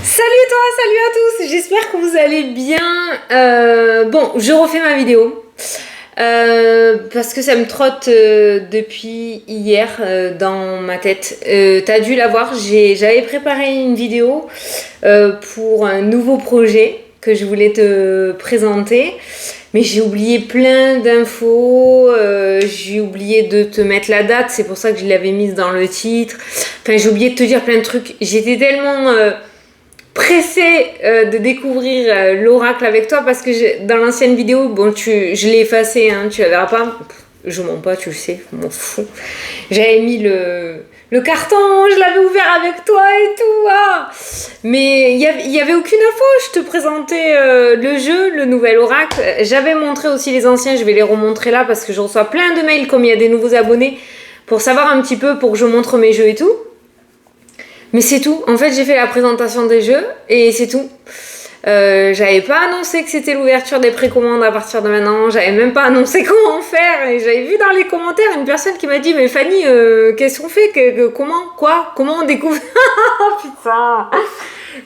Salut toi, salut à tous, j'espère que vous allez bien. Bon, je refais ma vidéo parce que ça me trotte depuis hier dans ma tête. T'as dû la voir, j'avais préparé une vidéo pour un nouveau projet que je voulais te présenter. Mais j'ai oublié plein d'infos, j'ai oublié de te mettre la date, c'est pour ça que je l'avais mise dans le titre. Enfin, j'ai oublié de te dire plein de trucs. J'étais tellement pressée de découvrir l'oracle avec toi parce que dans l'ancienne vidéo, bon, je l'ai effacée, hein, tu la verras pas. Je mens pas, tu le sais, je m'en fous. J'avais mis le carton, je l'avais ouvert avec toi et tout. Ah. Mais il y avait aucune info. Je te présentais le jeu, le nouvel oracle. J'avais montré aussi les anciens, je vais les remontrer là parce que je reçois plein de mails comme il y a des nouveaux abonnés pour savoir un petit peu, pour que je montre mes jeux et tout. Mais c'est tout. En fait, j'ai fait la présentation des jeux et c'est tout. J'avais pas annoncé que c'était l'ouverture des précommandes à partir de maintenant. J'avais même pas annoncé comment faire. Et j'avais vu dans les commentaires une personne qui m'a dit: mais Fanny, qu'est-ce qu'on fait, comment on découvre? Oh putain.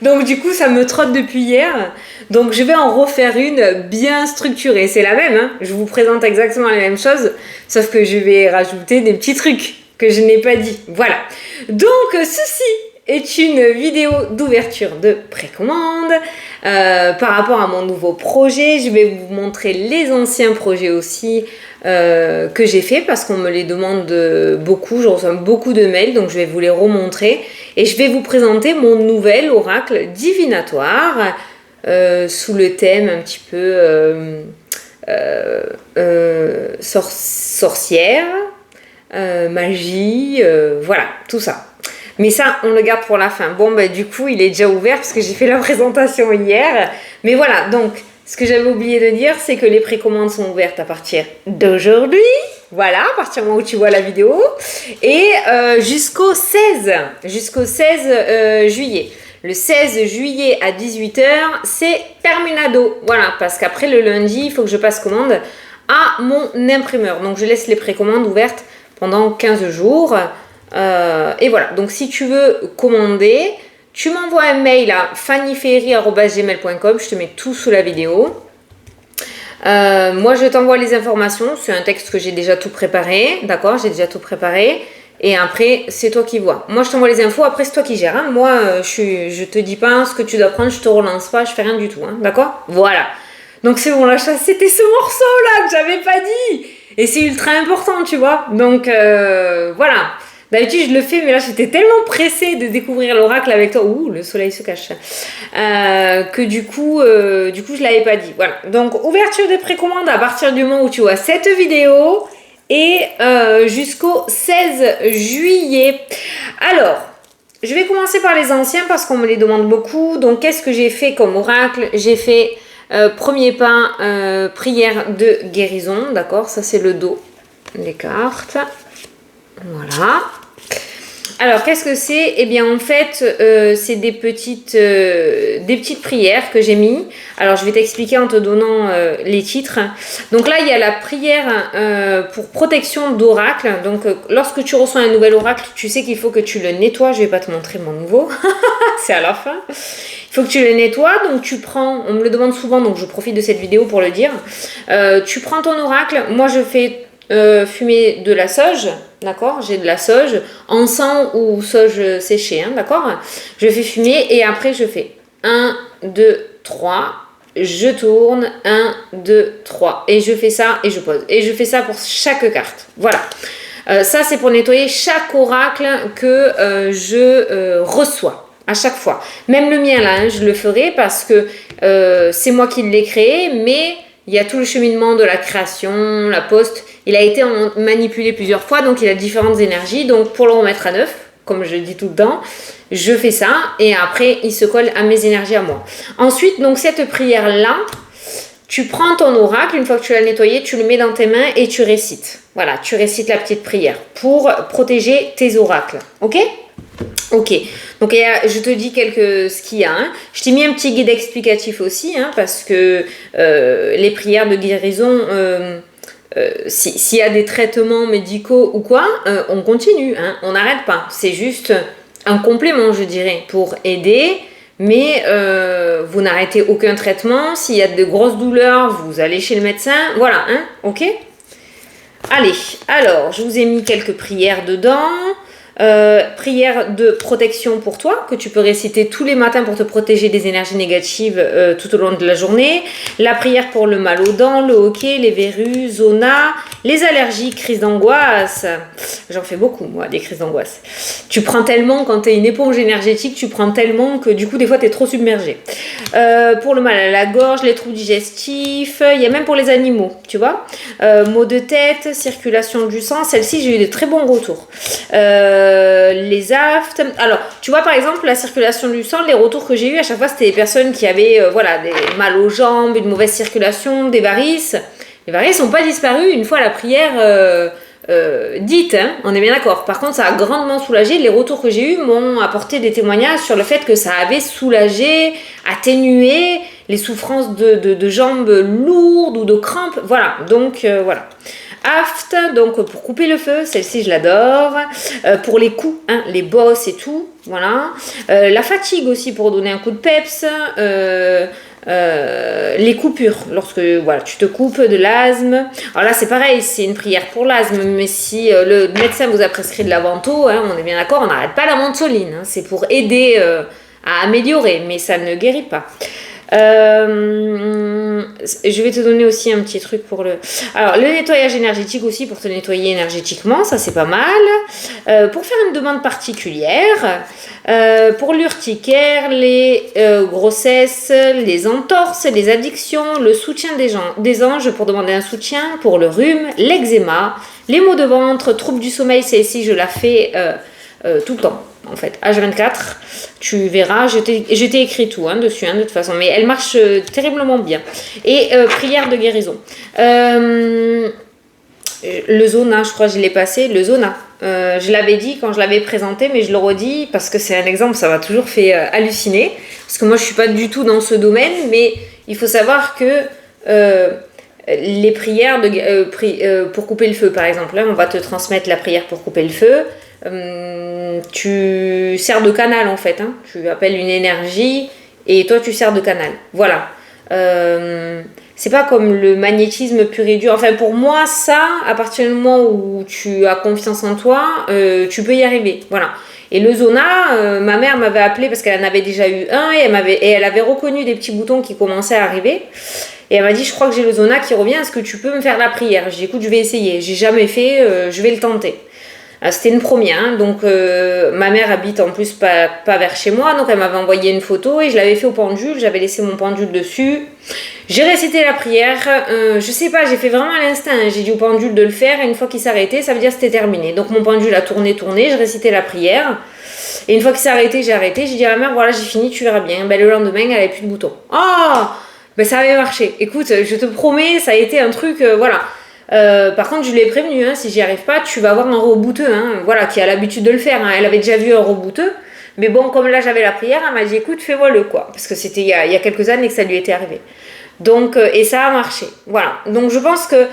Donc du coup, ça me trotte depuis hier. Donc je vais en refaire une bien structurée. C'est la même, hein. Je vous présente exactement les mêmes choses, sauf que je vais rajouter des petits trucs que je n'ai pas dit. Voilà. Donc ceci est une vidéo d'ouverture de précommande par rapport à mon nouveau projet. Je vais vous montrer les anciens projets aussi que j'ai fait parce qu'on me les demande beaucoup. Je reçois beaucoup de mails, donc je vais vous les remontrer et je vais vous présenter mon nouvel oracle divinatoire sous le thème un petit peu sorcière, magie, voilà, tout ça. Mais ça, on le garde pour la fin. Bon, bah, du coup, il est déjà ouvert parce que j'ai fait la présentation hier. Mais voilà, donc, ce que j'avais oublié de dire, c'est que les précommandes sont ouvertes à partir d'aujourd'hui. Voilà, à partir du moment où tu vois la vidéo. Et jusqu'au 16 juillet. Le 16 juillet à 18h, c'est terminado. Voilà, parce qu'après le lundi, il faut que je passe commande à mon imprimeur. Donc, je laisse les précommandes ouvertes pendant 15 jours. Et voilà, donc si tu veux commander, tu m'envoies un mail à fannyferry@gmail.com, je te mets tout sous la vidéo. Moi je t'envoie les informations, c'est un texte que j'ai déjà tout préparé, d'accord, j'ai déjà tout préparé. Et après, c'est toi qui vois. Moi, je t'envoie les infos, après, c'est toi qui gères. Hein. Moi, je te dis pas ce que tu dois prendre, je te relance pas, je fais rien du tout. Hein. D'accord? Voilà. Donc, c'est bon, là, c'était ce morceau-là que j'avais pas dit. Et c'est ultra important, tu vois. Donc, voilà. D'habitude, je le fais, mais là, j'étais tellement pressée de découvrir l'oracle avec toi. Ouh, le soleil se cache. Que du coup, je l'avais pas dit. Voilà. Donc, ouverture des précommandes à partir du moment où tu vois cette vidéo et jusqu'au 16 juillet. Alors, je vais commencer par les anciens parce qu'on me les demande beaucoup. Donc, qu'est-ce que j'ai fait comme oracle? J'ai fait premier pas, prière de guérison. D'accord, ça c'est le dos, les cartes. Voilà. Alors, qu'est-ce que c'est? Eh bien, en fait, c'est des petites prières que j'ai mis. Alors, je vais t'expliquer en te donnant les titres. Donc là, il y a la prière pour protection d'oracle. Donc, lorsque tu reçois un nouvel oracle, tu sais qu'il faut que tu le nettoies. Je vais pas te montrer mon nouveau. C'est à la fin. Il faut que tu le nettoies. Donc, tu prends... On me le demande souvent, donc je profite de cette vidéo pour le dire. Tu prends ton oracle. Moi, je fais... fumer de la sauge, d'accord, j'ai de la sauge, encens ou sauge séchée, hein, d'accord, je fais fumer et après je fais 1, 2, 3, je tourne, 1, 2, 3 et je fais ça et je pose et je fais ça pour chaque carte, voilà. Ça c'est pour nettoyer chaque oracle que je reçois à chaque fois, même le mien là, hein, je le ferai parce que c'est moi qui l'ai créé, mais il y a tout le cheminement de la création, la poste. Il a été manipulé plusieurs fois, donc il a différentes énergies. Donc pour le remettre à neuf, comme je dis tout le temps, je fais ça et après il se colle à mes énergies à moi. Ensuite, donc cette prière-là, tu prends ton oracle, une fois que tu l'as nettoyé, tu le mets dans tes mains et tu récites. Voilà, tu récites la petite prière pour protéger tes oracles. Ok ? Ok, donc je te dis ce qu'il y a. Hein. Je t'ai mis un petit guide explicatif aussi, hein, parce que les prières de guérison, s'il y a des traitements médicaux ou quoi, on continue, hein, on n'arrête pas. C'est juste un complément, je dirais, pour aider mais vous n'arrêtez aucun traitement. S'il y a de grosses douleurs, vous allez chez le médecin. Voilà, hein, ok? Allez, alors, je vous ai mis quelques prières dedans. Prière de protection pour toi, que tu peux réciter tous les matins pour te protéger des énergies négatives tout au long de la journée. La prière pour le mal aux dents, le hoquet, les verrues, zona, les allergies, crises d'angoisse. J'en fais beaucoup, moi, des crises d'angoisse. Tu prends tellement, quand tu es une éponge énergétique, tu prends tellement que du coup, des fois, tu es trop submergé. Pour le mal à la gorge, les troubles digestifs, il y a même pour les animaux, tu vois. Maux de tête, circulation du sang, celle-ci, j'ai eu de très bons retours. Les aftes. Alors, tu vois, par exemple, la circulation du sang, les retours que j'ai eu à chaque fois, c'était des personnes qui avaient voilà, des mal aux jambes, une mauvaise circulation, des varices. Les varices n'ont pas disparu une fois la prière dite, hein, on est bien d'accord. Par contre, ça a grandement soulagé. Les retours que j'ai eus m'ont apporté des témoignages sur le fait que ça avait soulagé, atténué les souffrances de jambes lourdes ou de crampes. Voilà, donc voilà. Aft, donc pour couper le feu, celle-ci je l'adore. Pour les coups, hein, les bosses et tout, voilà. La fatigue aussi pour donner un coup de peps. Les coupures, lorsque voilà, tu te coupes de l'asthme. Alors là c'est pareil, c'est une prière pour l'asthme, mais si le médecin vous a prescrit de la vento, hein, on est bien d'accord, on n'arrête pas la ventoline, hein, c'est pour aider à améliorer, mais ça ne guérit pas. Je vais te donner aussi un petit truc pour le... Alors, le nettoyage énergétique aussi, pour te nettoyer énergétiquement, ça c'est pas mal. Pour faire une demande particulière, pour l'urticaire, les grossesses, les entorses, les addictions, le soutien des anges pour demander un soutien, pour le rhume, l'eczéma, les maux de ventre, troubles du sommeil, celle-ci je la fais tout le temps. En fait, H24, tu verras, je t'ai écrit tout dessus, de toute façon, mais elle marche terriblement bien. Et prière de guérison. Le zona, je crois que je l'ai passé, le zona. Je l'avais dit quand je l'avais présenté, mais je le redis parce que c'est un exemple, ça m'a toujours fait halluciner. Parce que moi, je ne suis pas du tout dans ce domaine, mais il faut savoir que les prières pour couper le feu, par exemple, là, on va te transmettre la prière pour couper le feu. Tu sers de canal en fait, hein. Tu appelles une énergie et toi tu sers de canal. Voilà. C'est pas comme le magnétisme pur et dur. Enfin pour moi ça, à partir du moment où tu as confiance en toi, tu peux y arriver. Voilà. Et le zona, ma mère m'avait appelé parce qu'elle en avait déjà eu un et elle avait reconnu des petits boutons qui commençaient à arriver. Et elle m'a dit, je crois que j'ai le zona qui revient, est-ce que tu peux me faire la prière? J'ai dit, écoute, je vais essayer. J'ai jamais fait, je vais le tenter. C'était une première, hein. Donc ma mère habite en plus pas vers chez moi, donc elle m'avait envoyé une photo et je l'avais fait au pendule, j'avais laissé mon pendule dessus. J'ai récité la prière, je sais pas, j'ai fait vraiment à l'instinct, hein. J'ai dit au pendule de le faire et une fois qu'il s'arrêtait, ça veut dire que c'était terminé. Donc mon pendule a tourné, j'ai récité la prière et une fois qu'il s'est arrêté, j'ai dit à ma mère, voilà j'ai fini, tu verras bien. Ben, le lendemain, elle avait plus de boutons. Oh, ben ça avait marché. Écoute, je te promets, ça a été un truc, voilà. Par contre, je l'ai prévenu, hein, si j'y arrive pas, tu vas avoir un rebouteux, hein, voilà, qui a l'habitude de le faire. Hein. Elle avait déjà vu un rebouteux, mais bon, comme là j'avais la prière, elle m'a dit écoute, fais-moi le quoi, parce que c'était il y a quelques années que ça lui était arrivé. Donc, et ça a marché, voilà. Donc, je pense que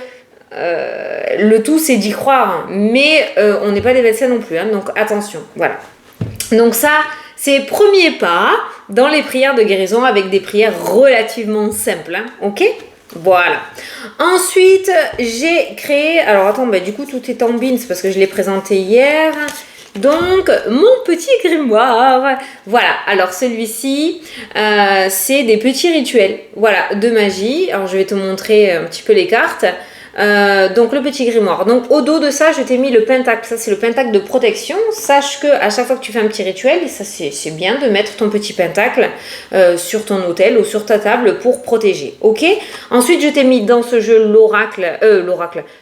le tout c'est d'y croire, hein, mais on n'est pas des médecins non plus, hein, donc attention, voilà. Donc, ça, c'est premier pas dans les prières de guérison avec des prières relativement simples, hein, ok ? Voilà. Ensuite, j'ai créé... Alors, attends, bah, du coup, tout est en bins parce que je l'ai présenté hier. Donc, mon petit grimoire. Voilà. Alors, celui-ci, c'est des petits rituels. Voilà, de magie. Alors, je vais te montrer un petit peu les cartes. Donc le petit grimoire. Donc au dos de ça, je t'ai mis le pentacle. Ça c'est le pentacle de protection. Sache que à chaque fois que tu fais un petit rituel, ça c'est bien de mettre ton petit pentacle sur ton autel ou sur ta table pour protéger. Ok. Ensuite, je t'ai mis dans ce jeu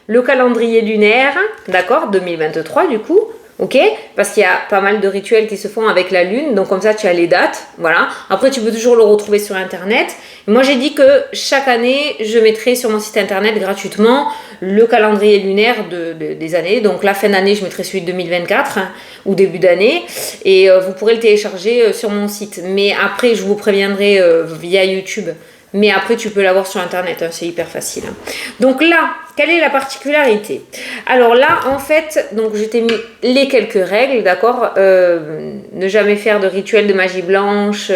le calendrier lunaire, d'accord, 2023 du coup. Ok, parce qu'il y a pas mal de rituels qui se font avec la lune, donc comme ça tu as les dates, voilà. Après tu peux toujours le retrouver sur internet. Moi j'ai dit que chaque année je mettrai sur mon site internet gratuitement le calendrier lunaire des années. Donc la fin d'année je mettrai celui de 2024 ou début d'année et vous pourrez le télécharger sur mon site. Mais après je vous préviendrai via YouTube Mais après, tu peux l'avoir sur Internet, hein, c'est hyper facile. Hein. Donc là, quelle est la particularité? Alors là, en fait, donc je t'ai mis les quelques règles, d'accord? Ne jamais faire de rituel de magie blanche.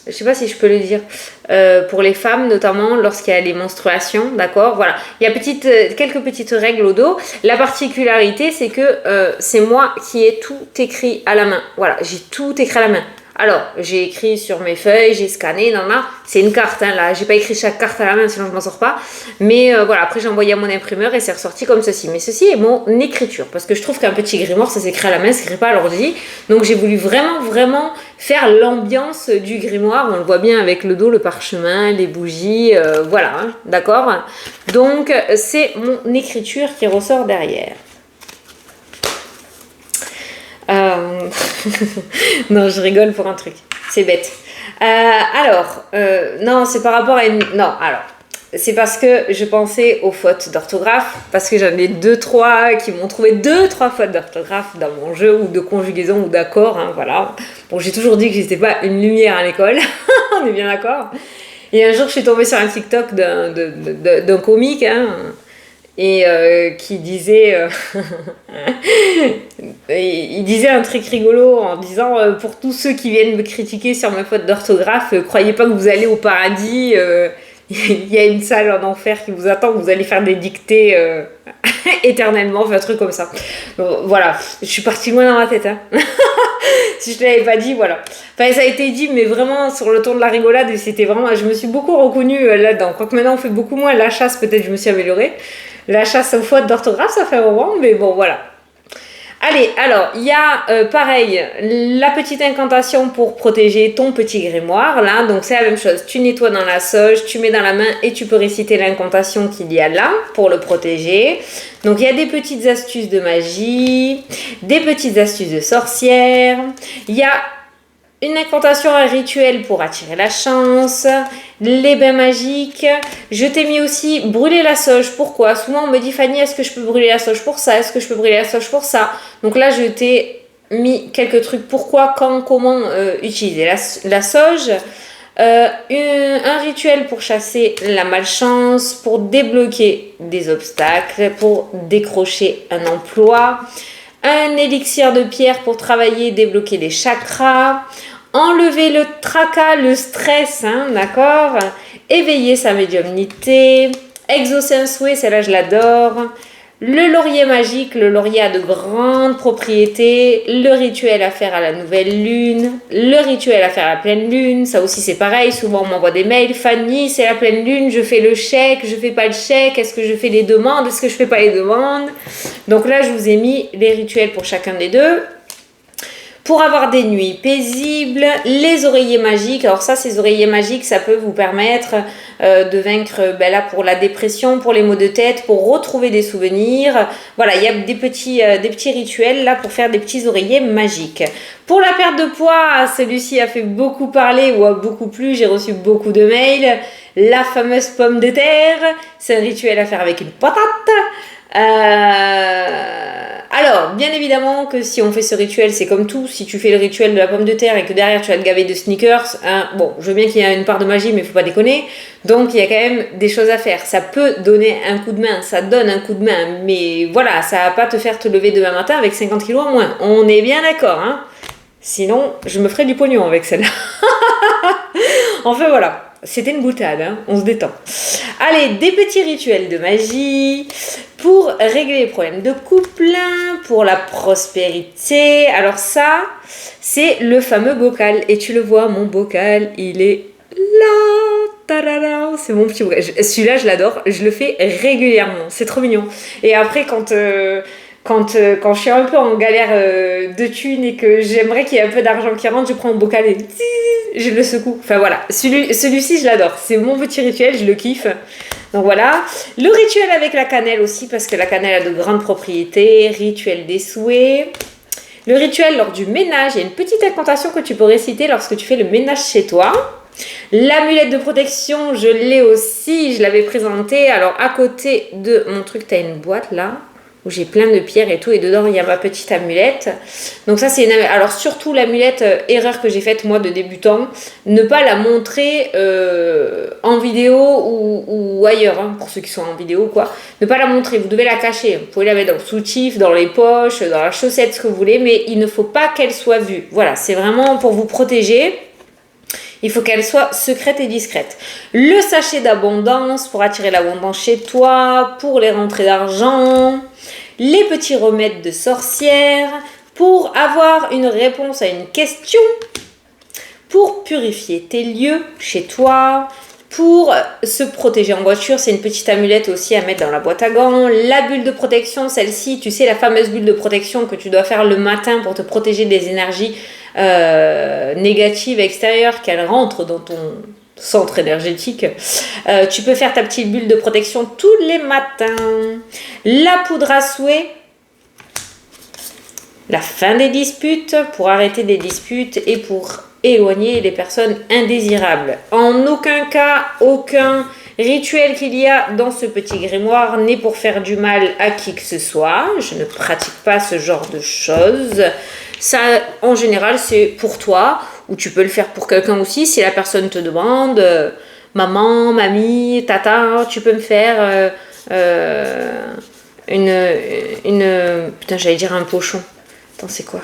Je sais pas si je peux le dire. Pour les femmes, notamment lorsqu'il y a les menstruations, d'accord? Voilà. Il y a quelques petites règles au dos. La particularité, c'est que c'est moi qui ai tout écrit à la main. Voilà, j'ai tout écrit à la main. Alors, j'ai écrit sur mes feuilles, j'ai scanné, c'est une carte, hein, là, j'ai pas écrit chaque carte à la main, sinon je m'en sors pas, mais voilà, après j'ai envoyé à mon imprimeur et c'est ressorti comme ceci, mais ceci est mon écriture, parce que je trouve qu'un petit grimoire, ça s'écrit à la main, ça s'écrit pas à l'ordi, donc j'ai voulu vraiment faire l'ambiance du grimoire, on le voit bien avec le dos, le parchemin, les bougies, voilà, hein, d'accord? Donc, c'est mon écriture qui ressort derrière. Non, je rigole pour un truc. C'est bête. Non, c'est par rapport à une... Non, alors, c'est parce que je pensais aux fautes d'orthographe, parce que j'en ai 2-3 qui m'ont trouvé 2-3 fautes d'orthographe dans mon jeu, ou de conjugaison, ou d'accord, hein, voilà. Bon, j'ai toujours dit que j'étais pas une lumière à l'école, on est bien d'accord. Et un jour, je suis tombée sur un TikTok d'un comique, hein, et qui disait il disait un truc rigolo en disant pour tous ceux qui viennent me critiquer sur ma faute d'orthographe, croyez pas que vous allez au paradis, il y a une salle en enfer qui vous attend, vous allez faire des dictées éternellement, enfin un truc comme ça. Donc, voilà, je suis partie loin dans ma tête, hein. Si je te l'avais pas dit, voilà. Enfin, ça a été dit, mais vraiment sur le ton de la rigolade, et c'était vraiment, je me suis beaucoup reconnue là-dedans. Quoique maintenant on fait beaucoup moins la chasse, peut-être je me suis améliorée. La chasse aux fautes d'orthographe, ça fait un moment, mais bon, voilà. Allez, alors, il y a, pareil, la petite incantation pour protéger ton petit grimoire, là. Donc, c'est la même chose. Tu nettoies dans la sauge, tu mets dans la main et tu peux réciter l'incantation qu'il y a là pour le protéger. Donc, il y a des petites astuces de magie, des petites astuces de sorcière. Il y a une incantation, un rituel pour attirer la chance, les bains magiques. Je t'ai mis aussi brûler la sauge. Pourquoi? Souvent on me dit, Fanny, est-ce que je peux brûler la sauge pour ça? Est-ce que je peux brûler la sauge pour ça? Donc là, je t'ai mis quelques trucs. Pourquoi, quand, comment utiliser la sauge. Un rituel pour chasser la malchance, pour débloquer des obstacles, pour décrocher un emploi. Un élixir de pierre pour travailler et débloquer les chakras. Enlever le tracas, le stress, hein, d'accord? Éveiller sa médiumnité. Exaucer un souhait, celle-là je l'adore. Le laurier magique, le laurier a de grandes propriétés. Le rituel à faire à la nouvelle lune. Le rituel à faire à la pleine lune, ça aussi c'est pareil. Souvent on m'envoie des mails. Fanny, c'est la pleine lune, je fais le chèque, je fais pas le chèque. Est-ce que je fais les demandes? Est-ce que je fais pas les demandes? Donc là je vous ai mis les rituels pour chacun des deux. Pour avoir des nuits paisibles, les oreillers magiques. Alors ça, ces oreillers magiques, ça peut vous permettre de vaincre, là, pour la dépression, pour les maux de tête, pour retrouver des souvenirs. Voilà, il y a des petits rituels là pour faire des petits oreillers magiques. Pour la perte de poids, celui-ci a fait beaucoup parler ou a beaucoup plu. J'ai reçu beaucoup de mails. La fameuse pomme de terre, c'est un rituel à faire avec une patate. Alors, bien évidemment que si on fait ce rituel, c'est comme tout. Si tu fais le rituel de la pomme de terre et que derrière tu vas te gaver de sneakers, hein, bon, je veux bien qu'il y ait une part de magie, mais il faut pas déconner. Donc, il y a quand même des choses à faire. Ça peut donner un coup de main, ça donne un coup de main, mais voilà, ça va pas te faire te lever demain matin avec 50 kilos en moins. On est bien d'accord, hein. Sinon, je me ferai du pognon avec celle-là. Enfin, voilà. C'était une boutade, hein, on se détend. Allez, des petits rituels de magie pour régler les problèmes de couple, pour la prospérité. Alors ça, c'est le fameux bocal. Et tu le vois, mon bocal, il est là. Ta-da-da, c'est mon petit bocal. Celui-là, je l'adore. Je le fais régulièrement. C'est trop mignon. Et après, quand je suis un peu en galère de thunes et que j'aimerais qu'il y ait un peu d'argent qui rentre, je prends un bocal et je le secoue. Enfin voilà, celui-ci je l'adore. C'est mon petit rituel, je le kiffe. Donc voilà. Le rituel avec la cannelle aussi, parce que la cannelle a de grandes propriétés. Rituel des souhaits. Le rituel lors du ménage. Il y a une petite incantation que tu peux réciter lorsque tu fais le ménage chez toi. L'amulette de protection, je l'ai aussi. Je l'avais présentée. Alors à côté de mon truc, tu as une boîte là. où j'ai plein de pierres et tout, et dedans il y a ma petite amulette. Donc ça c'est alors surtout l'amulette, erreur que j'ai faite moi de débutant, ne pas la montrer en vidéo ou ailleurs, hein, pour ceux qui sont en vidéo quoi, ne pas la montrer, vous devez la cacher, vous pouvez la mettre dans le soutif, dans les poches, dans la chaussette, ce que vous voulez, mais il ne faut pas qu'elle soit vue. Voilà, c'est vraiment pour vous protéger. Il faut qu'elle soit secrète et discrète. Le sachet d'abondance pour attirer l'abondance chez toi, pour les rentrées d'argent, les petits remèdes de sorcière, pour avoir une réponse à une question, pour purifier tes lieux chez toi, pour se protéger en voiture, c'est une petite amulette aussi à mettre dans la boîte à gants. La bulle de protection, celle-ci, tu sais, la fameuse bulle de protection que tu dois faire le matin pour te protéger des énergies négatives extérieures, qu'elles rentrent dans ton centre énergétique. Tu peux faire ta petite bulle de protection tous les matins. La poudre à souhait, la fin des disputes, pour arrêter des disputes et pour éloigner les personnes indésirables. En aucun cas, aucun rituel qu'il y a dans ce petit grimoire n'est pour faire du mal à qui que ce soit. Je ne pratique pas ce genre de choses. Ça, en général, c'est pour toi, ou tu peux le faire pour quelqu'un aussi. Si la personne te demande, maman, mamie, tata, tu peux me faire putain, j'allais dire un pochon. Attends, c'est quoi ?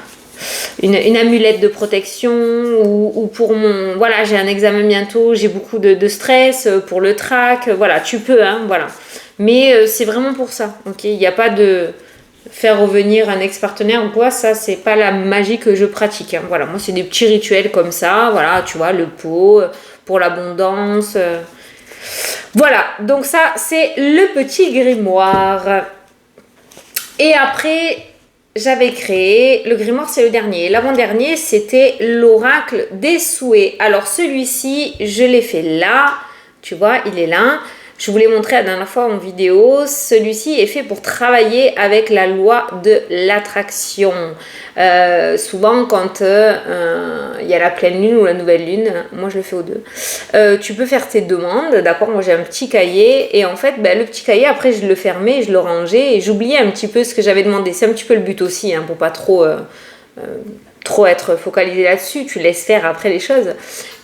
Une amulette de protection ou pour mon... Voilà, j'ai un examen bientôt, j'ai beaucoup de stress pour le trac. Voilà, tu peux, hein, voilà. Mais c'est vraiment pour ça, ok ? Il n'y a pas de faire revenir un ex-partenaire ou quoi, ça, c'est pas la magie que je pratique. Hein. Voilà, moi, c'est des petits rituels comme ça. Voilà, tu vois, le pot pour l'abondance. Voilà, donc ça, c'est le petit grimoire. Et après... j'avais créé, le grimoire c'est le dernier, l'avant-dernier c'était l'oracle des souhaits. Alors celui-ci, je l'ai fait là, tu vois, il est là. Je vous l'ai montré la dernière fois en vidéo. Celui-ci est fait pour travailler avec la loi de l'attraction. Souvent, quand il y a la pleine lune ou la nouvelle lune, moi je le fais aux deux, tu peux faire tes demandes, d'accord ? Moi j'ai un petit cahier et en fait, le petit cahier, après je le fermais, je le rangeais et j'oubliais un petit peu ce que j'avais demandé. C'est un petit peu le but aussi, hein, pour pas trop être focalisé là-dessus, tu laisses faire après les choses.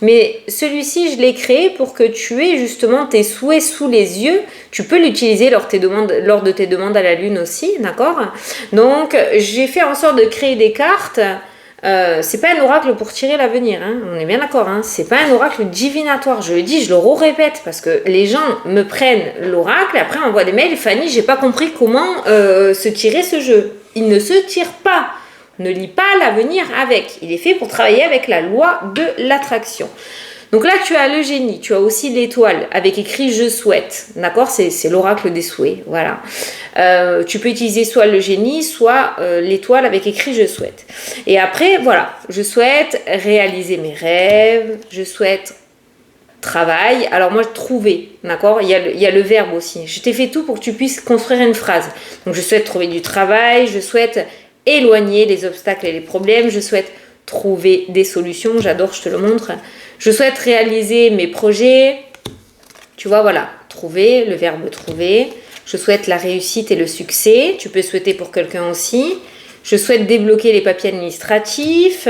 Mais celui-ci, je l'ai créé pour que tu aies justement tes souhaits sous les yeux. Tu peux l'utiliser lors de tes demandes à la lune aussi, d'accord ? Donc, j'ai fait en sorte de créer des cartes. C'est pas un oracle pour tirer l'avenir, hein, on est bien d'accord, hein, c'est pas un oracle divinatoire, je le dis, je le répète parce que les gens me prennent l'oracle, après on envoie des mails, Fanny, j'ai pas compris comment se tirer ce jeu. Il ne se tire pas. Ne lis pas l'avenir avec. Il est fait pour travailler avec la loi de l'attraction. Donc là, tu as le génie. Tu as aussi l'étoile avec écrit « Je souhaite ». D'accord ? C'est l'oracle des souhaits. Voilà. Tu peux utiliser soit le génie, soit l'étoile avec écrit « Je souhaite ». Et après, voilà. Je souhaite réaliser mes rêves. Je souhaite travail. Alors moi, trouver. D'accord ? Il y a le verbe aussi. Je t'ai fait tout pour que tu puisses construire une phrase. Donc, je souhaite trouver du travail. Je souhaite... éloigner les obstacles et les problèmes, je souhaite trouver des solutions, j'adore, je te le montre, je souhaite réaliser mes projets, tu vois, voilà, trouver, le verbe trouver, je souhaite la réussite et le succès, tu peux souhaiter pour quelqu'un aussi, je souhaite débloquer les papiers administratifs,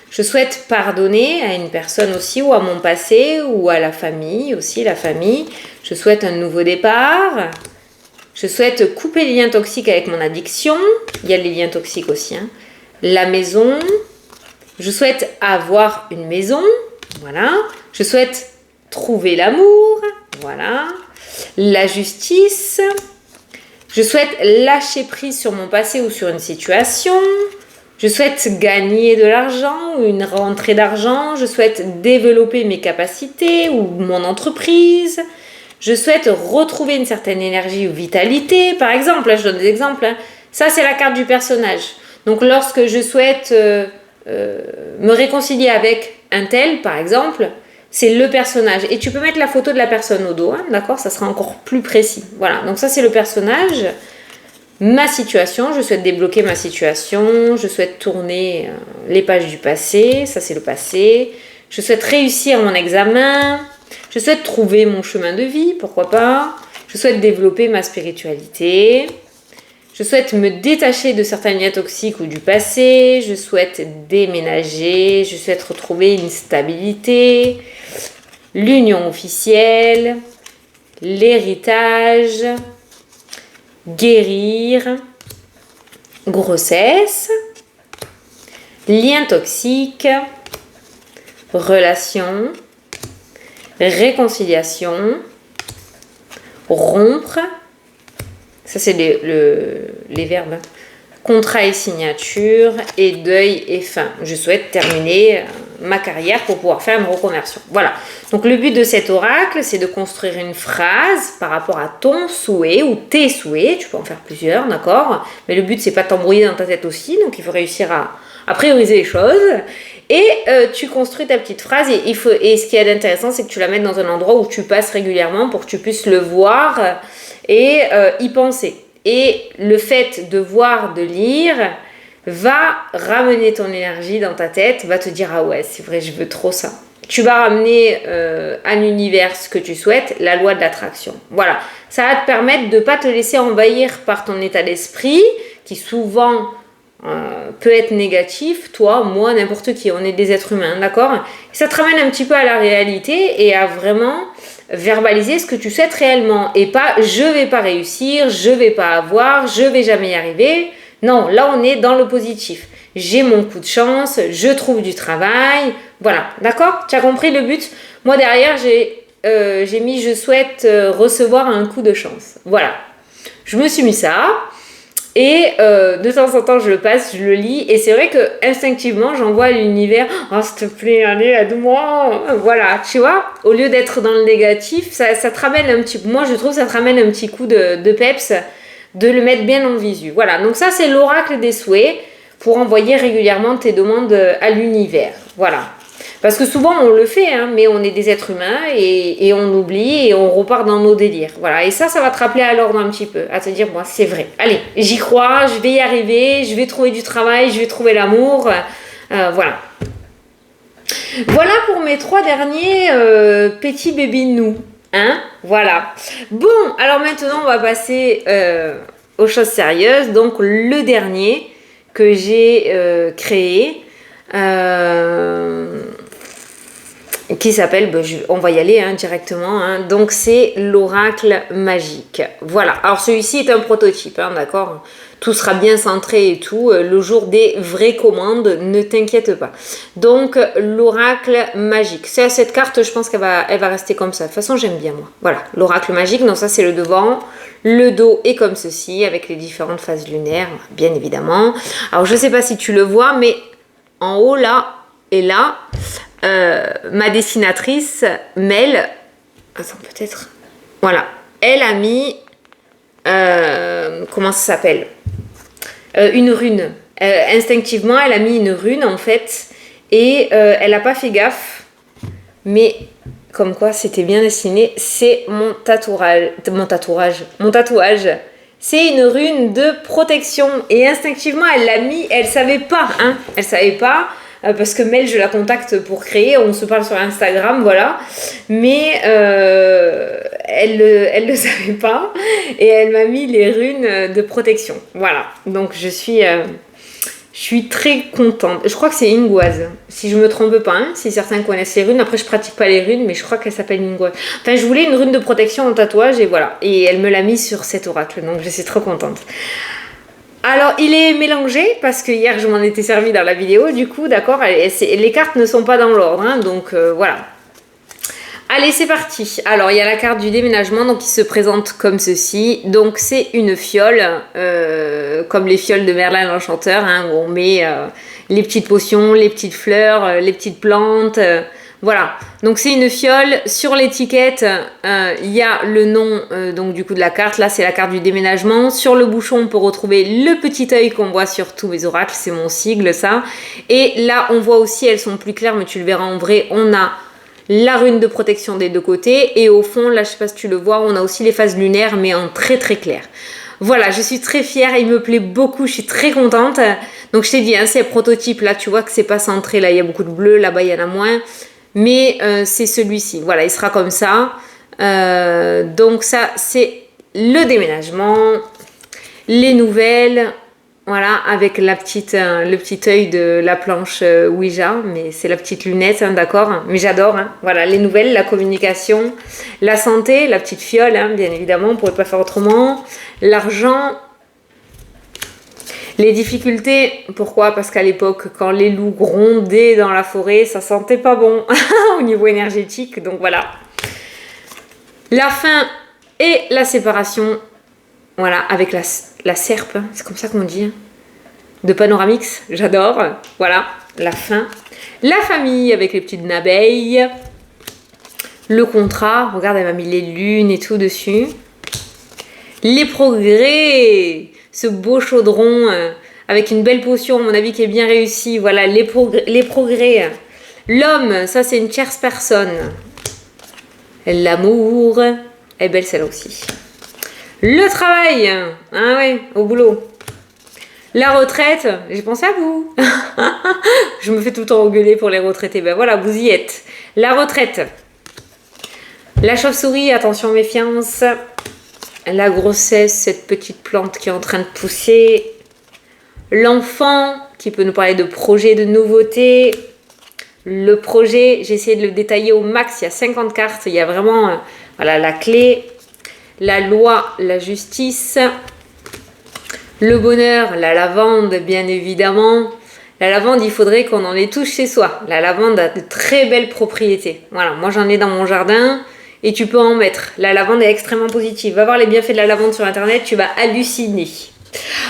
je souhaite pardonner à une personne aussi ou à mon passé ou à la famille aussi, la famille, je souhaite un nouveau départ. Je souhaite couper les liens toxiques avec mon addiction. Il y a les liens toxiques aussi. Hein. La maison. Je souhaite avoir une maison. Voilà. Je souhaite trouver l'amour. Voilà. La justice. Je souhaite lâcher prise sur mon passé ou sur une situation. Je souhaite gagner de l'argent ou une rentrée d'argent. Je souhaite développer mes capacités ou mon entreprise. Je souhaite retrouver une certaine énergie ou vitalité, par exemple, là je donne des exemples, hein. Ça c'est la carte du personnage. Donc lorsque je souhaite me réconcilier avec un tel, par exemple, c'est le personnage. Et tu peux mettre la photo de la personne au dos, hein, d'accord ? Ça sera encore plus précis. Voilà, donc ça c'est le personnage. Ma situation, je souhaite débloquer ma situation, je souhaite tourner les pages du passé, ça c'est le passé. Je souhaite réussir mon examen. Je souhaite trouver mon chemin de vie, pourquoi pas. Je souhaite développer ma spiritualité. Je souhaite me détacher de certains liens toxiques ou du passé. Je souhaite déménager. Je souhaite retrouver une stabilité. L'union officielle. L'héritage. Guérir. Grossesse. Lien toxique. Relation. Réconciliation. Rompre. Ça, c'est les verbes. Contrat et signature, et deuil et fin. Je souhaite terminer ma carrière pour pouvoir faire une reconversion. Voilà. Donc, le but de cet oracle, c'est de construire une phrase par rapport à ton souhait ou tes souhaits. Tu peux en faire plusieurs, d'accord? Mais le but, c'est pas de t'embrouiller dans ta tête aussi. Donc, il faut réussir à prioriser les choses. Et tu construis ta petite phrase. Et ce qui est intéressant, c'est que tu la mettes dans un endroit où tu passes régulièrement pour que tu puisses le voir et y penser. Et le fait de voir, de lire, va ramener ton énergie dans ta tête, va te dire « Ah ouais, c'est vrai, je veux trop ça ». Tu vas ramener à l'univers ce que tu souhaites, la loi de l'attraction. Voilà, ça va te permettre de ne pas te laisser envahir par ton état d'esprit, qui souvent peut être négatif, toi, moi, n'importe qui, on est des êtres humains, d'accord? Ça te ramène un petit peu à la réalité et à vraiment verbaliser ce que tu souhaites réellement et pas je vais pas réussir, je vais pas avoir, je vais jamais y arriver. Non, là on est dans le positif. J'ai mon coup de chance, je trouve du travail, voilà, d'accord? Tu as compris le but? Moi derrière j'ai mis je souhaite recevoir un coup de chance. Voilà, je me suis mis ça. Et de temps en temps, je le passe, je le lis. Et c'est vrai que instinctivement, j'envoie à l'univers « Oh, s'il te plaît, allez, aide-moi !» Voilà, tu vois, au lieu d'être dans le négatif, ça te ramène un petit... Moi, je trouve que ça te ramène un petit coup de peps, de le mettre bien en visu. Voilà, donc ça, c'est l'oracle des souhaits pour envoyer régulièrement tes demandes à l'univers. Voilà. Parce que souvent, on le fait, hein, mais on est des êtres humains et on oublie et on repart dans nos délires. Voilà. Et ça va te rappeler à l'ordre un petit peu, à te dire, moi, c'est vrai. Allez, j'y crois, je vais y arriver, je vais trouver du travail, je vais trouver l'amour. Voilà. Voilà pour mes 3 derniers petits bébés nous. Hein? Voilà. Bon, alors maintenant, on va passer aux choses sérieuses. Donc, le dernier que j'ai créé... qui s'appelle, on va y aller directement, hein. Donc c'est l'oracle magique. Voilà, alors celui-ci est un prototype, hein, d'accord? Tout sera bien centré et tout, le jour des vraies commandes, ne t'inquiète pas. Donc l'oracle magique, c'est cette carte, je pense qu'elle va rester comme ça. De toute façon, j'aime bien moi. Voilà, l'oracle magique, donc ça c'est le devant. Le dos est comme ceci, avec les différentes phases lunaires, bien évidemment. Alors je sais pas si tu le vois, mais en haut là et là, ma dessinatrice Mel, attends peut-être, voilà, elle a mis, comment ça s'appelle, une rune. Instinctivement, elle a mis une rune en fait, et elle n'a pas fait gaffe, mais comme quoi c'était bien dessiné. C'est mon tatouage. C'est une rune de protection, et instinctivement elle l'a mis. Elle savait pas, hein, elle savait pas. Parce que Mel, je la contacte pour créer, on se parle sur Instagram, voilà. Mais elle le savait pas et elle m'a mis les runes de protection, voilà. Donc je suis très contente. Je crois que c'est Ingoise, si je me trompe pas, hein, si certains connaissent les runes. Après, je pratique pas les runes, mais je crois qu'elle s'appelle Ingoise. Enfin, je voulais une rune de protection en tatouage et voilà. Et elle me l'a mis sur cet oracle, donc je suis trop contente. Alors, il est mélangé parce que hier, je m'en étais servi dans la vidéo. Du coup, d'accord, les cartes ne sont pas dans l'ordre. Hein, donc, voilà. Allez, c'est parti. Alors, il y a la carte du déménagement, donc qui se présente comme ceci. Donc, c'est une fiole, comme les fioles de Merlin l'Enchanteur, hein, où on met les petites potions, les petites fleurs, les petites plantes... Voilà, donc c'est une fiole. Sur l'étiquette, il y a le nom donc du coup de la carte. Là, c'est la carte du déménagement. Sur le bouchon, on peut retrouver le petit œil qu'on voit sur tous mes oracles. C'est mon sigle, ça. Et là, on voit aussi, elles sont plus claires, mais tu le verras en vrai, on a la rune de protection des deux côtés. Et au fond, là, je sais pas si tu le vois, on a aussi les phases lunaires, mais en très très clair. Voilà, je suis très fière, il me plaît beaucoup, je suis très contente. Donc, je t'ai dit, hein, c'est un prototype. Là, tu vois que c'est pas centré. Là, il y a beaucoup de bleu, là-bas, il y en a moins. Mais c'est celui-ci, voilà, il sera comme ça. Donc ça, c'est le déménagement. Les nouvelles, voilà, avec le petit œil de la planche Ouija, mais c'est la petite lunette, hein, d'accord. Mais j'adore, hein. Voilà, les nouvelles, la communication, la santé, la petite fiole, hein, bien évidemment, on ne pourrait pas faire autrement. L'argent, les difficultés, pourquoi? Parce qu'à l'époque, quand les loups grondaient dans la forêt, ça sentait pas bon au niveau énergétique, donc voilà. La fin et la séparation, voilà, avec la serpe, hein, c'est comme ça qu'on dit, hein, de Panoramix, j'adore, voilà, la fin. La famille avec les petites abeilles, le contrat, regarde, elle m'a mis les lunes et tout dessus. Les progrès, ce beau chaudron avec une belle potion, à mon avis, qui est bien réussie, voilà, les progrès. L'homme, ça c'est une tierce personne. L'amour, elle est belle celle aussi. Le travail, ah ouais, au boulot. La retraite, j'ai pensé à vous. Je me fais tout le temps engueuler pour les retraités. Ben voilà, vous y êtes. La retraite. La chauve-souris, attention, méfiance. La grossesse, cette petite plante qui est en train de pousser. L'enfant, qui peut nous parler de projets, de nouveautés. Le projet, j'ai essayé de le détailler au max. Il y a 50 cartes. Il y a vraiment voilà, la clé. La loi, la justice. Le bonheur, la lavande, bien évidemment. La lavande, il faudrait qu'on en ait tous chez soi. La lavande a de très belles propriétés. Voilà, moi j'en ai dans mon jardin et tu peux en mettre. La lavande est extrêmement positive. Va voir les bienfaits de la lavande sur internet, tu vas halluciner.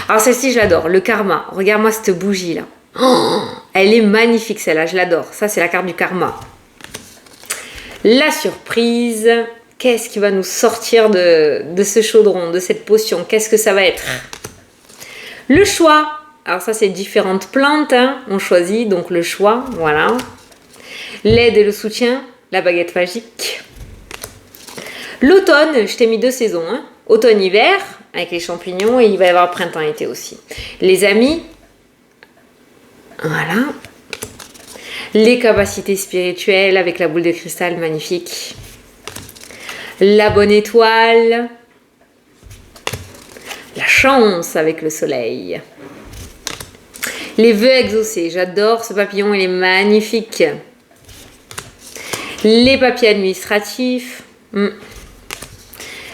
Alors celle-ci, je l'adore. Le karma. Regarde-moi cette bougie là. Oh, elle est magnifique celle-là, je l'adore. Ça, c'est la carte du karma. La surprise. Qu'est-ce qui va nous sortir de ce chaudron, de cette potion? Qu'est-ce que ça va être? Le choix. Alors ça, c'est différentes plantes. Hein. On choisit donc le choix. Voilà. L'aide et le soutien. La baguette magique. L'automne, je t'ai mis 2 saisons. Hein. Automne-hiver, avec les champignons. Et il va y avoir printemps-été aussi. Les amis. Voilà. Les capacités spirituelles avec la boule de cristal magnifique. La bonne étoile. La chance avec le soleil. Les vœux exaucés. J'adore ce papillon, il est magnifique. Les papiers administratifs.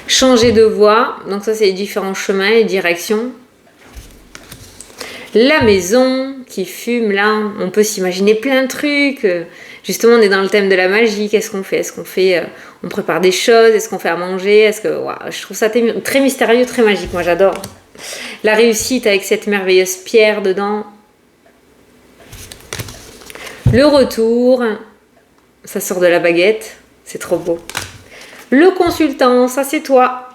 Changer de voie. Donc ça, c'est les différents chemins, les directions. La maison qui fume, là. On peut s'imaginer plein de trucs. Justement, on est dans le thème de la magie. Qu'est-ce qu'on fait? On prépare des choses? Est-ce qu'on fait à manger? Je trouve ça très mystérieux, très magique. Moi, j'adore. La réussite avec cette merveilleuse pierre dedans. Le retour. Ça sort de la baguette. C'est trop beau. Le consultant, ça c'est toi.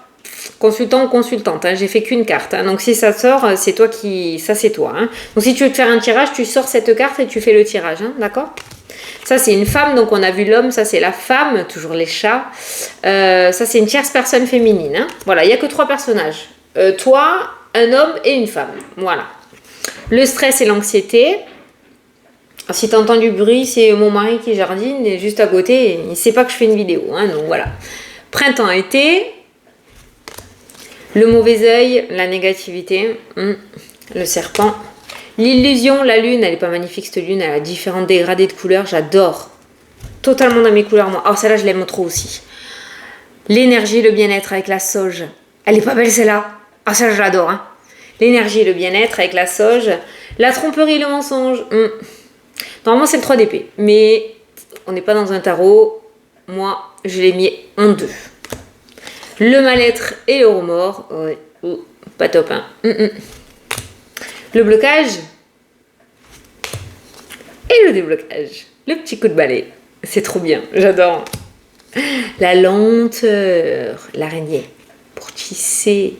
Consultant ou consultante, hein, j'ai fait qu'une carte. Hein. Donc si ça sort, c'est toi qui... Ça c'est toi. Hein. Donc si tu veux te faire un tirage, tu sors cette carte et tu fais le tirage. Hein, d'accord? Ça c'est une femme, donc on a vu l'homme, ça c'est la femme, toujours les chats. Ça c'est une tierce personne féminine. Hein. Voilà, il n'y a que 3 personnages. Toi, un homme et une femme. Voilà. Le stress et l'anxiété. Si tu entends du bruit, c'est mon mari qui jardine et juste à côté, il ne sait pas que je fais une vidéo. Hein, donc voilà. Printemps-été. Le mauvais œil, la négativité. Le serpent. L'illusion, la lune, elle est pas magnifique cette lune, elle a différents dégradés de couleurs, j'adore. Totalement dans mes couleurs, moi. Alors celle-là, je l'aime trop aussi. L'énergie, le bien-être avec la sauge. Elle est pas belle celle-là. Ah ça, je l'adore. Hein. L'énergie, le bien-être avec la sauge. La tromperie, le mensonge. Normalement, c'est le 3 d'épée. Mais on n'est pas dans un tarot. Moi, je l'ai mis en 2. Le mal-être et le remords. Ouais. Pas top, hein. Le blocage. Et le déblocage. Le petit coup de balai. C'est trop bien. J'adore. La lenteur. L'araignée. Pour tisser.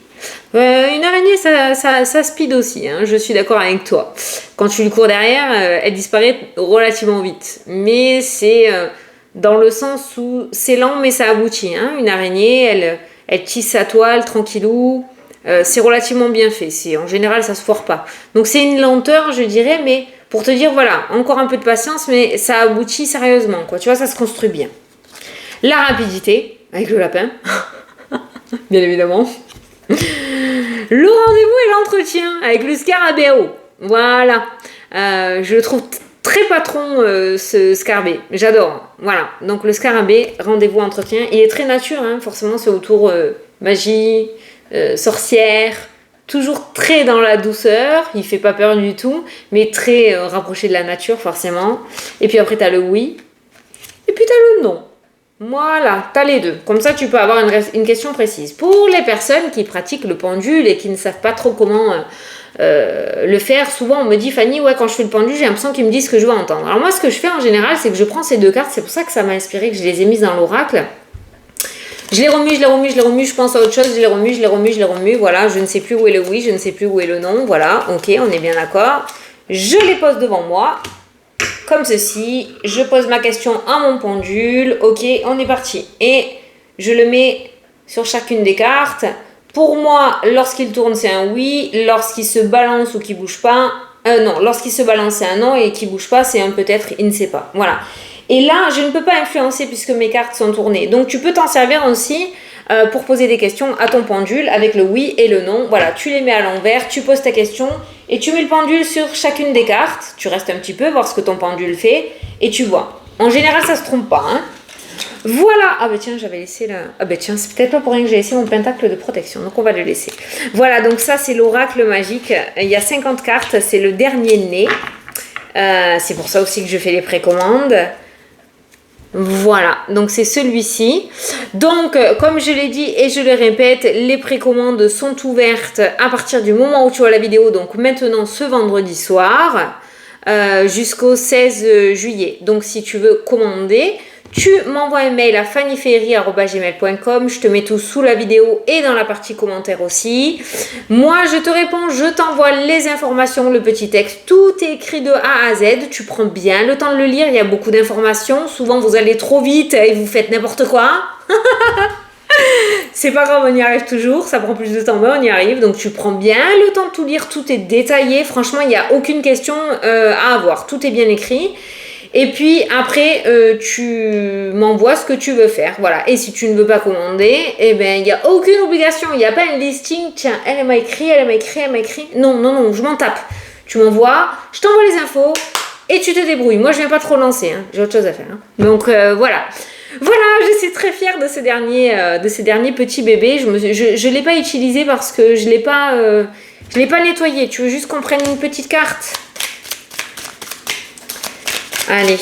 Une araignée, ça speed aussi. Hein. Je suis d'accord avec toi. Quand tu lui cours derrière, elle disparaît relativement vite. Mais c'est dans le sens où c'est lent, mais ça aboutit. Hein. Une araignée, elle tisse sa toile tranquillou. C'est relativement bien fait. En général, ça se foire pas. Donc c'est une lenteur, je dirais, mais pour te dire, voilà, encore un peu de patience, mais ça aboutit sérieusement. Quoi. Tu vois, ça se construit bien. La rapidité, avec le lapin, bien évidemment. Le rendez-vous et l'entretien avec le scarabéo. Voilà. Je le trouve très patron, ce scarabée. J'adore. Voilà. Donc le scarabée, rendez-vous, entretien. Il est très nature, hein. Forcément, c'est autour magie, sorcière. Toujours très dans la douceur. Il fait pas peur du tout. Mais très rapproché de la nature, forcément. Et puis après, tu as le oui. Et puis, tu as le non. Voilà, tu as les deux. Comme ça, tu peux avoir une question précise. Pour les personnes qui pratiquent le pendule et qui ne savent pas trop comment le faire, souvent on me dit, Fanny, ouais, quand je fais le pendule, j'ai l'impression qu'ils me disent ce que je veux entendre. Alors moi, ce que je fais en général, c'est que je prends ces deux cartes. C'est pour ça que ça m'a inspiré, que je les ai mises dans l'oracle. Je les remue, je pense à autre chose, je les remue. Voilà, je ne sais plus où est le oui, je ne sais plus où est le non. Voilà, ok, on est bien d'accord. Je les pose devant moi. Comme ceci, je pose ma question à mon pendule, ok, on est parti. Et je le mets sur chacune des cartes. Pour moi, lorsqu'il tourne, c'est un oui. Lorsqu'il se balance ou qu'il bouge pas, non, lorsqu'il se balance, c'est un non. Et qu'il bouge pas, c'est un peut-être, il ne sait pas. Voilà. Et là, je ne peux pas influencer puisque mes cartes sont tournées. Donc, tu peux t'en servir aussi pour poser des questions à ton pendule avec le oui et le non. Voilà, tu les mets à l'envers, tu poses ta question et tu mets le pendule sur chacune des cartes. Tu restes un petit peu, voir ce que ton pendule fait et tu vois. En général, ça se trompe pas, hein. Voilà. Ah bah tiens, j'avais laissé là. Ah bah tiens, c'est peut-être pas pour rien que j'ai laissé mon pentacle de protection. Donc on va le laisser. Voilà, donc ça c'est l'oracle magique. Il y a 50 cartes, c'est le dernier né. C'est pour ça aussi que je fais les précommandes. Voilà, donc c'est celui-ci. Donc, comme je l'ai dit et je le répète, les précommandes sont ouvertes à partir du moment où tu vois la vidéo, donc maintenant ce vendredi soir, jusqu'au 16 juillet. Donc, si tu veux commander, tu m'envoies un mail à fannyferry@gmail.com. Je te mets tout sous la vidéo et dans la partie commentaire aussi. Moi, je te réponds, je t'envoie les informations, le petit texte. Tout est écrit de A à Z. Tu prends bien le temps de le lire. Il y a beaucoup d'informations. Souvent, vous allez trop vite et vous faites n'importe quoi. C'est pas grave, on y arrive toujours. Ça prend plus de temps, mais on y arrive. Donc, tu prends bien le temps de tout lire. Tout est détaillé. Franchement, il n'y a aucune question à avoir. Tout est bien écrit. Et puis après, tu m'envoies ce que tu veux faire. Voilà. Et si tu ne veux pas commander, eh ben, il n'y a aucune obligation. Il n'y a pas un listing. Tiens, elle m'a écrit. Non, je m'en tape. Tu m'envoies, je t'envoie les infos et tu te débrouilles. Moi, je viens pas trop lancer. Hein. J'ai autre chose à faire. Hein. Donc, voilà. Voilà, je suis très fière de ces derniers petits bébés. Je l'ai pas utilisé parce que je l'ai pas nettoyé. Tu veux juste qu'on prenne une petite carte? Allez.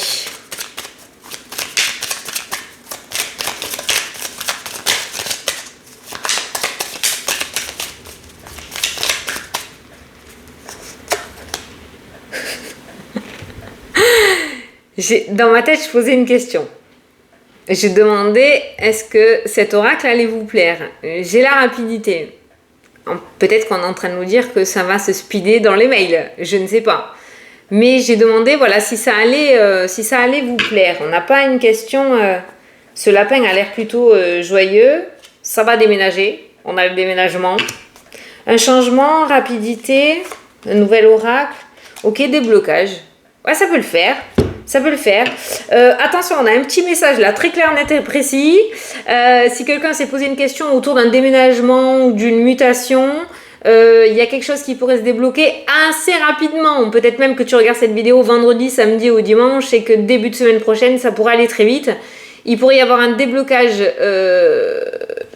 Dans ma tête, je posais une question. Je demandais, est-ce que cet oracle allait vous plaire? J'ai la rapidité. Peut-être qu'on est en train de nous dire que ça va se speeder dans les mails. Je ne sais pas. Mais j'ai demandé, voilà, si ça allait vous plaire. On n'a pas une question. Ce lapin a l'air plutôt joyeux. Ça va déménager. On a le déménagement. Un changement, rapidité, un nouvel oracle. Ok, déblocage. Ouais, ça peut le faire. Ça peut le faire. Attention, on a un petit message là, très clair, net et précis. Si quelqu'un s'est posé une question autour d'un déménagement ou d'une mutation, il y a quelque chose qui pourrait se débloquer assez rapidement. Peut-être même que tu regardes cette vidéo vendredi, samedi ou dimanche et que début de semaine prochaine, ça pourrait aller très vite. Il pourrait y avoir un déblocage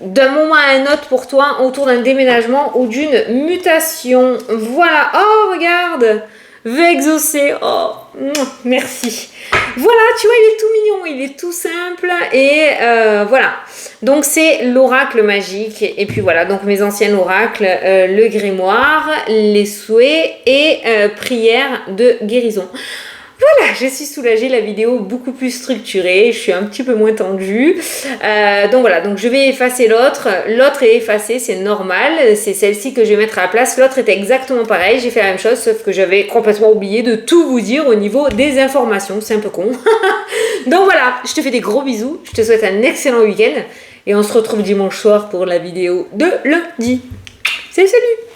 d'un moment à un autre pour toi autour d'un déménagement ou d'une mutation. Voilà. Oh, regarde! Veut exaucer. Oh, merci. Voilà, tu vois, il est tout mignon, il est tout simple. Et voilà. Donc, c'est l'oracle magique. Et puis voilà, donc mes anciens oracles, le grimoire, les souhaits et prières de guérison. Voilà, je suis soulagée, la vidéo beaucoup plus structurée, je suis un petit peu moins tendue. Donc voilà, donc je vais effacer l'autre. L'autre est effacée, c'est normal. C'est celle-ci que je vais mettre à la place. L'autre était exactement pareil, j'ai fait la même chose, sauf que j'avais complètement oublié de tout vous dire au niveau des informations. C'est un peu con. Donc voilà, je te fais des gros bisous. Je te souhaite un excellent week-end. Et on se retrouve dimanche soir pour la vidéo de lundi. Salut, salut!